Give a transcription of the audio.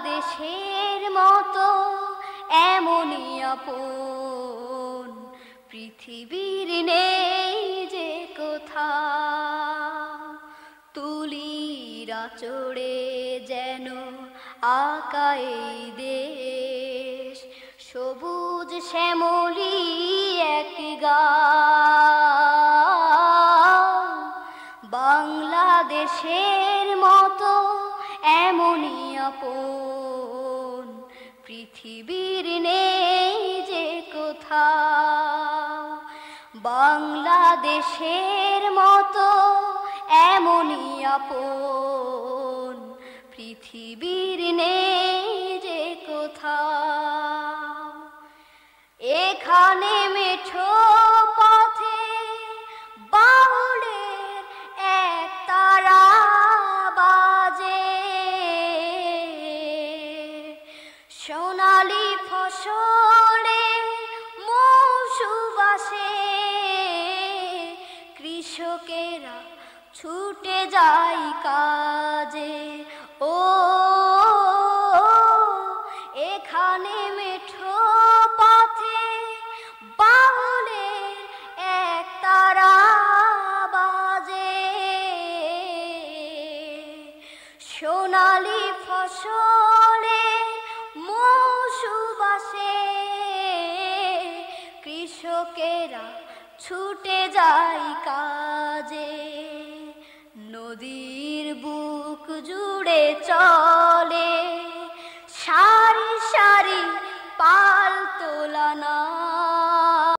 বাংলাদেশের মতো এমনই আপন পৃথিবীর নেই যে কোথাও। তুলির আঁচড়ে যেন আঁকা এই দেশ, সবুজ শ্যামলী এক গাঁও। বাংলাদেশের মতো এমনই আপন পৃথিবীর নেই যে কোথাও। বাংলাদেশের মতো এমনই আপন পৃথিবীর নেই যে কোথাও। এখানে মেঠো পথে বাউলের এক তারা বাজে, সোনালি ফসলে মৌসুম আসে, কৃষকেরা ছুটে যায় কাজে। ও এখানে মেঠো পথে বাউলের এক তারা বাজে, সোনালি ফসলে মৌসুম আসে, কৃষকেরা ছুটে যায় কাজে। নদীর বুক জুড়ে চলে সারি সারি পাল তোলা নাও,